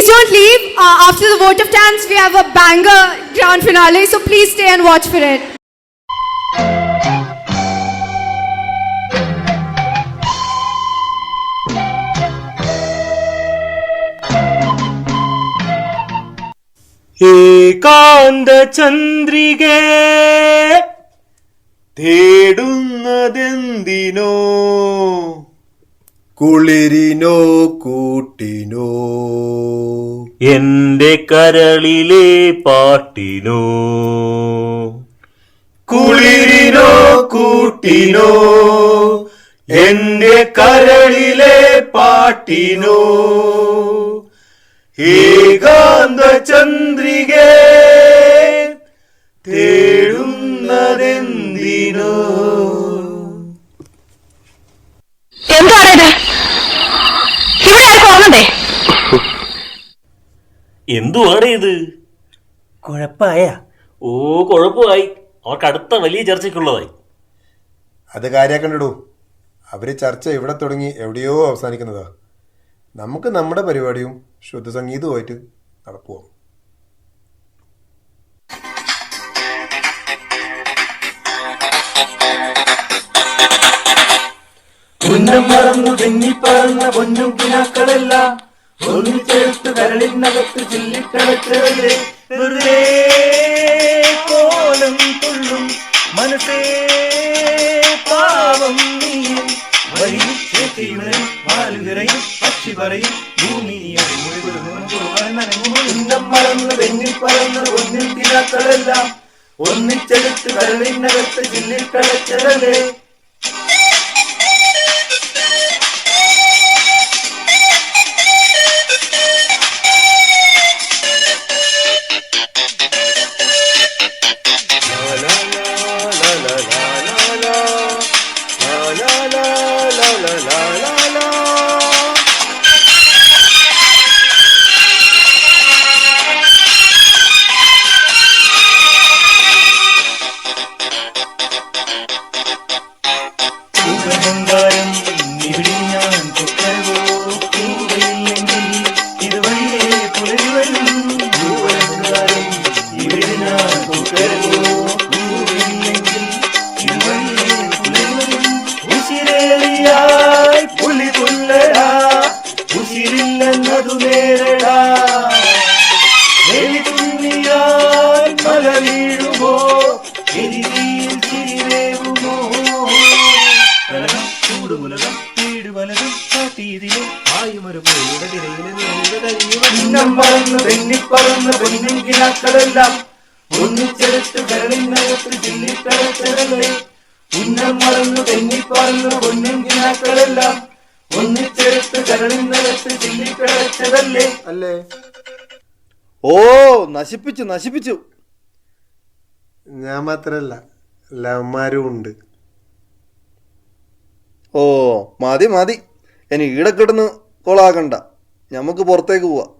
please don't leave. After the vote of dance, we have a banger grand finale. So please stay and watch for it. ഏകാന്ത ചന്ദ്രികേ തേടുന്നതെന്തിനോ, കുളിരിനോ കൂട്ടിനോ, എന്റെ കരളിലെ പാട്ടിനോ. കുളിരിനോ കൂട്ടിനോ, എന്റെ കരളിലെ പാട്ടിനോ. ഏകാന്ത ചന്ദ്രികേ തേടുന്നതെന്തിനോ. എന്തുവാണ് ഇത്? കുഴപ്പമായ? ഓ, കുഴപ്പമായി. അവർക്ക് അടുത്ത വലിയ ചർച്ചയ്ക്കുള്ളതായി. അത് കാര്യാക്കണ്ടോ. അവര് ചർച്ച ഇവിടെ തുടങ്ങി എവിടെയോ അവസാനിക്കുന്നതാ. നമുക്ക് നമ്മുടെ പരിപാടിയും ശുദ്ധ സംഗീതവുമായിട്ട് നടപ്പുവാം. ഉന്നം മറന്നു തെന്നിപ്പറന്ന പൊന്നും കിനാക്കളെല്ലാം ഒന്നിച്ചെടുത്ത് കരളിനകത്ത് ചില്ലിക്കളച്ചതല്ലേ. വെറുതെ കോലം തുള്ളും മനസ്സേ പാവം നീയും. വഴിയും മാലുകരയും പക്ഷി പറയും ഭൂമിയും മറന്ന് തെന്നിപ്പറന്ന പൊന്നും കിനാക്കളെല്ലാം ഒന്നിച്ചെടുത്ത് കരളിനകത്ത് ചില്ലിക്കളച്ചതല്ലേ. തെന്നിപ്പറന്ന് പൊന്നും കിനാക്കളെല്ലാം ഒന്നിച്ചെടുത്ത് കരളിനകത്ത് ചില്ലിക്കളച്ചതല്ലേ. ഉന്നം മറന്നു തെന്നിപ്പറന്ന് പൊന്നും കിനാക്കളെല്ലാം ഒന്നിച്ചെടുത്ത് കരളിനകത്ത് ചില്ലിക്കളച്ചതല്ലേ. അല്ലേ? ഓ, നശിപ്പിച്ചു. ഞാൻ മാത്രല്ല, എല്ലാവന്മാരും ഉണ്ട്. ഓ, മതി. ഇനി ഈടെ കിടന്ന് കൊളാക്കണ്ട. നമുക്ക് പുറത്തേക്ക് പോവാം.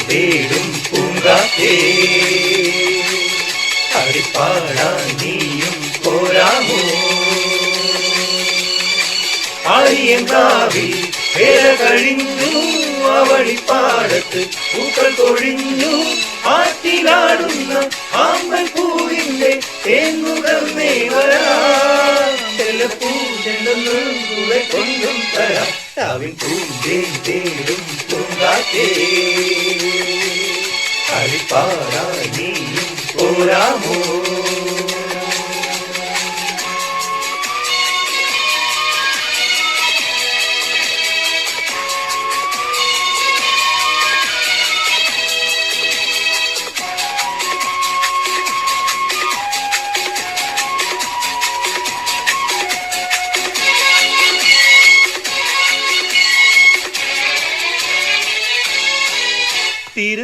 തേടും പൂങ്കാറ്റേ അടിപ്പാടാൻ നീയും പോരാമോ. ആര്യങ്കാവിൽ വേല കഴിഞ്ഞു അവളിപ്പാടത്ത് പൂക്കൾ കൊഴിഞ്ഞു. ആറ്റിലാടുന്ന ആമ്പൽ പൂവിന്റെ തേന്നുകർന്നേ വരാം. ചെല്ലപ്പൂജെന്നും കൂടെ കൊണ്ടും തരാം. രാവിൻ പൂന്തേ തേടും പൂങ്കാറ്റേ അടിപ്പാടാൻ നീയും പോരാമോ.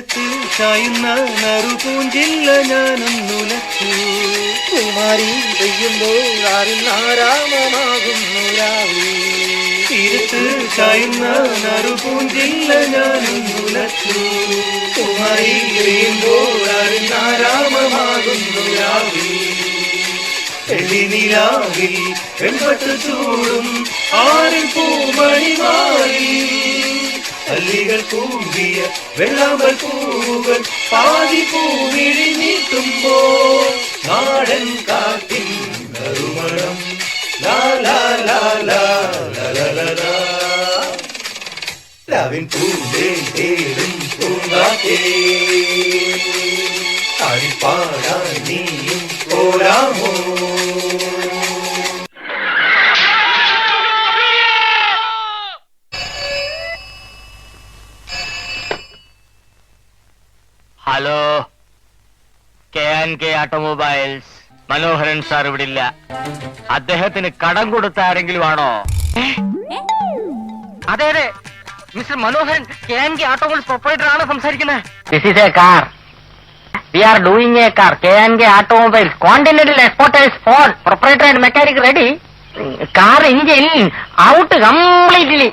തീരത്തിൽ ചായുന്ന നറുപൂഞ്ചില്ല ഞാനൊന്നുലച്ചു. പൂമാരി പെയ്യുമ്പോൾ ആരാമമാകുന്നു രാവിലെ. തീരത്ത് ചായുന്ന നറുപൂഞ്ചില്ല ഞാനൊന്നുലച്ചു. പൂമാരി പെയ്യുമ്പോൾ ആരാമമാകുന്നു രാവിലെ. വെള്ളിനിലാവിൽ വെൺപട്ട് ചൂടും ആറിൽ പൂമണിമാറി. അല്ലികൾ കൂടിയ വെള്ളാമ്പൽ പൂവുകൾ പാതി പൂവിഴി നീട്ടുമ്പോൾ നാടൻ കാറ്റിൻ നറുമണം ലാ ലാ ലാ ലാ ലാ ലാ ലാ ലാ. രാവിൻ പൂന്തേ തേടും പൂങ്കാറ്റേ ആടിപ്പാടാൻ നീയും പോരാമോ. Hello, KNK automobiles. Manoharan sir ഇവിടെ ഇല്ല. അദ്ദേഹത്തിന് കടം കൊടുത്ത ആരെങ്കിലും ആണോ? അതെ അതെ, mister Manoharan KNK automobiles proprietor ആണ് സംസാരിക്കുന്നത്. This is a car. We are doing a car. KNK automobiles continental exporters phone. Proprietor and mechanic ready. Car engine out completely.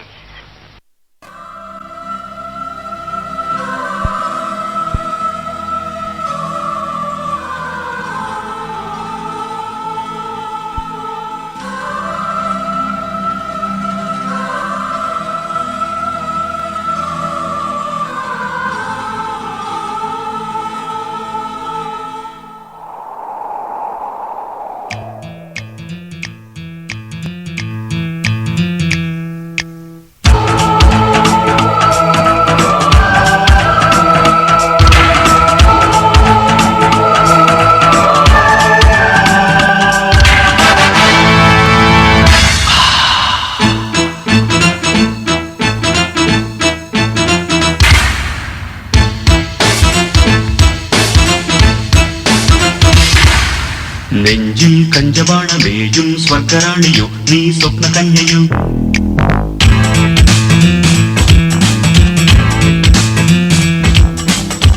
നെഞ്ചിൽ കഞ്ചബാണമേയും സ്വർഗറാണിയോ നീ സ്വപ്ന കന്യയോ.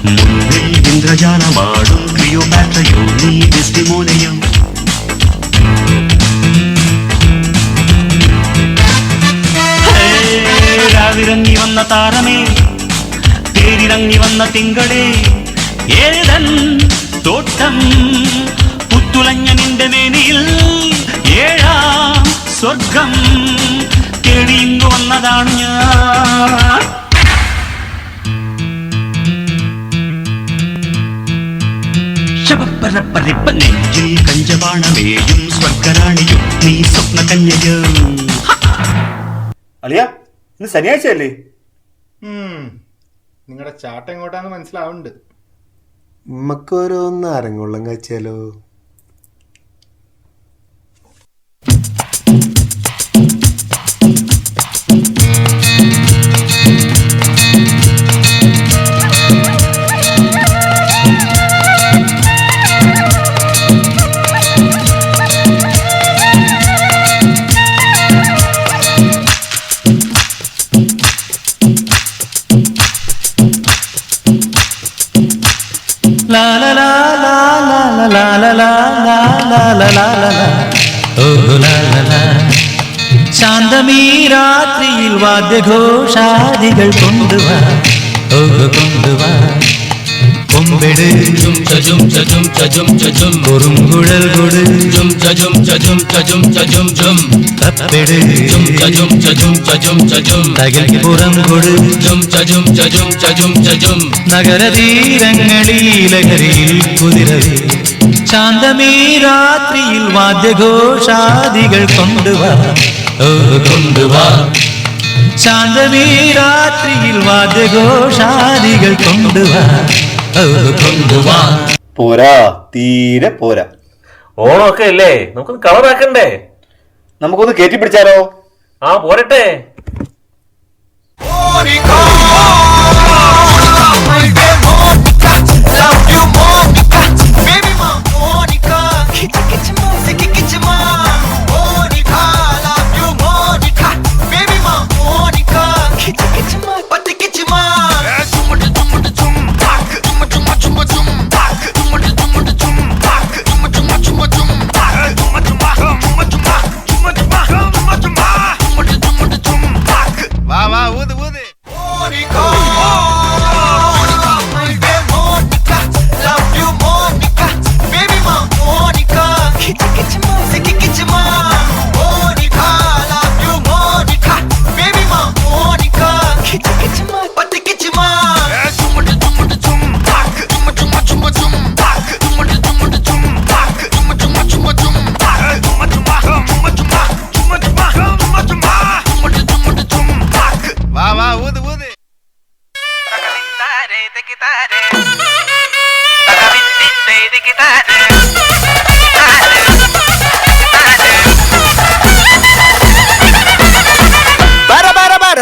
മുന്നിൽ ഇന്ദ്രജാലമാടും ക്ലിയോപാട്രയോ നീ ഡെസ്റ്റിമോനയോ. രാവിറങ്ങി വന്ന താരമേ, തേരിറങ്ങി വന്ന തിങ്കളേ, ഏതൻ തോട്ടം പുത്തുലഞ്ഞ നിന്റെ മേനിയിൽ ഏഴാം സ്വർഗം തേടിയിങ്ങു വന്നതാണ് ഞാൻ. ശബപ്പരപ്പരിപ്പ നെഞ്ചിൽ കഞ്ചബാണമേയും സ്വർഗറാണിയും നീ സ്വപ്ന കന്യയോ. അളിയ, ഇന്ന് ശനിയാഴ്ചയല്ലേ? നിങ്ങളുടെ ചാട്ടം എങ്ങോട്ടാന്ന് മനസ്സിലാവുന്നുണ്ട്. നമുക്കൊരോന്ന് അരങ്ങുള്ളം കഴിച്ചാലോ? La la la la la la la la la la la la la la. Oh la la la. ശാന്തമീ രാത്രിയിൽ വാദ്യഘോഷാദികൾ കൊണ്ടുവാ, ഓ കൊണ്ടുവാ. കൊമ്പെട് കുറുങ്കുഴൽ കൊട്, തപ്പെട് തകിൽപ്പുറം കൊട്. നഗരതീരങ്ങളിൽ ലഹരിയിൽ കുതിരവേ, ശാന്തമീ രാത്രിയിൽ വാദ്യഘോഷാദികൾ കൊണ്ടുവാ, ഓ കൊണ്ടുവാ. ശാന്തമീ രാത്രിയിൽ വാദ്യഘോഷാദികൾ കൊണ്ടുവാ, ഓ കൊണ്ടുവാ. പോരാ, തീരെ പോരാ. ഓണമൊക്കെ അല്ലേ, നമുക്കൊന്ന് കളറാക്കണ്ടേ? നമുക്കൊന്ന് കയറ്റിപ്പിടിച്ചാലോ? ആ പോരട്ടെ.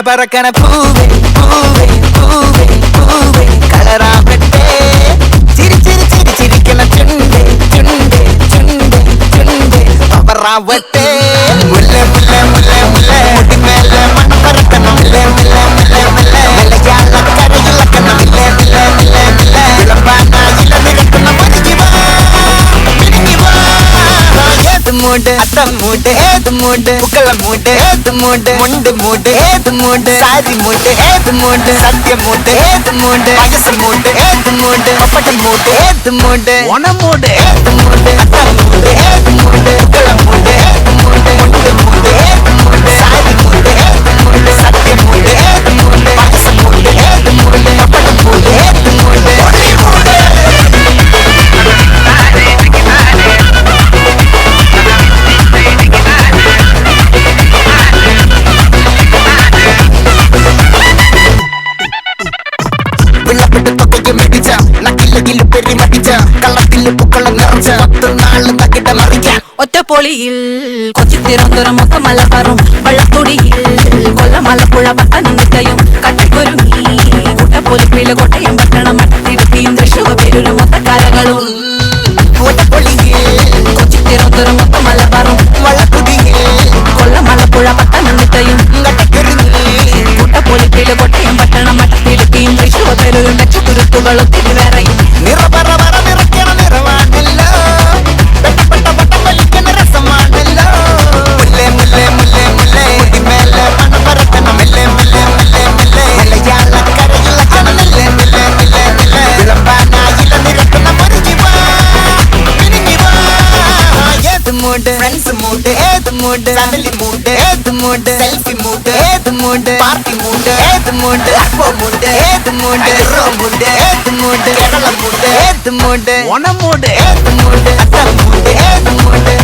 പറക്കണ പൂവേ പൂവേ പൂവേ പൂവേ കളറാവട്ടെ ചിരി ചിരി ചിരി ചിരിക്കണ ചുണ്ടേ ചുണ്ടേ ചുണ്ടേ ചുണ്ടേ പവറാവട്ടെ മുല്ലേ മുല്ലേ മുല്ലേ മുല്ലേ മുടിമേലെ മണം പറക്കണം മുല്ലേ മുല്ലേ മുല്ലേ മുല്ലേ മലയാളക്കരയിളക്കണം മുല്ലേ മുല്ലേ മുല്ലേ മുല്ലേ വിളമ്പാനായില നിരക്കുന്ന മരിഞ്ഞിവാ ഏത് മൂട് അത്തം മൂട് ഏത് മൂട് പുക്കള മൂട് ഏത് മൂട് മുണ്ട് മൂട് ഏത് മൂട് സാരി മൂട് ഏത് മൂട് സദ്യ മൂട് ഏത് മൂട് പായസം മൂട് ഏത് മൂട് പപ്പടം മൂട് ഏത് മൂട് ഓണം മൂട് ഏത് മൂട് അത്തം മൂട് ഏത് മൂട് പുക്കള മൂട് ഏത് മൂട് മുണ്ട് മൂട് ഏത് മൂട് സാരി മൂട് ഏത് മൂട് സദ്യ മൂട് ഏത് മൂട് പായസം മൂട് ഏത് മൂട് പപ്പടം മൂട് ഏത് മൂട് ഒറ്റപ്പൊളിയിൽ കൊച്ചി തിരുവനന്തപുരം മൊത്തം മലപ്പുറം വള്ളത്തൊടിയിൽ കൊല്ലം ആലപ്പുഴ പത്തനംതിട്ടയും കട്ടിക്കൊരുങ്ങി കുട്ടപ്പൊലിപ്പില് കോട്ടയം പട്ടണം മട്ടത്തിരുത്തിയും തൃശ്ശൂർ പേരൂരും മൊത്തക്കാലകളും ഒറ്റപ്പൊളിയിൽ കൊച്ചി തിരുവനന്തപുരം മൊത്തം മലപ്പുറം വള്ളത്തൊടിയിൽ കൊല്ലം ആലപ്പുഴ പത്തനംതിട്ടയും കട്ടിക്കൊരുങ്ങി കുട്ടപ്പൊലിപ്പില് കോട്ടയം പട്ടണം മട്ടത്തിരുത്തിയും തൃശ്ശൂർ പേരൂരും ലക്ഷക്കുരുത്തുകൾ ഒത്തിരി വേറെയും ഫ്രണ്ട്സ് മൂഡ് ഏത് മൂഡ് ഫാമിലി മൂഡ് ഏത് മൂഡ് സെൽഫി മൂഡ് ഏത് മൂഡ് പാർട്ടി മൂഡ് ഏത് മൂഡ് അപ്പോ മൂഡ് ഏത് മൂഡ് റോ മൂഡ് ഏത് മൂഡ് കേരള മൂഡ് ഏത് മൂഡ് ഓണം മൂഡ് ഏത് മൂഡ് അത്തം മൂഡ് ഏത് മൂഡ്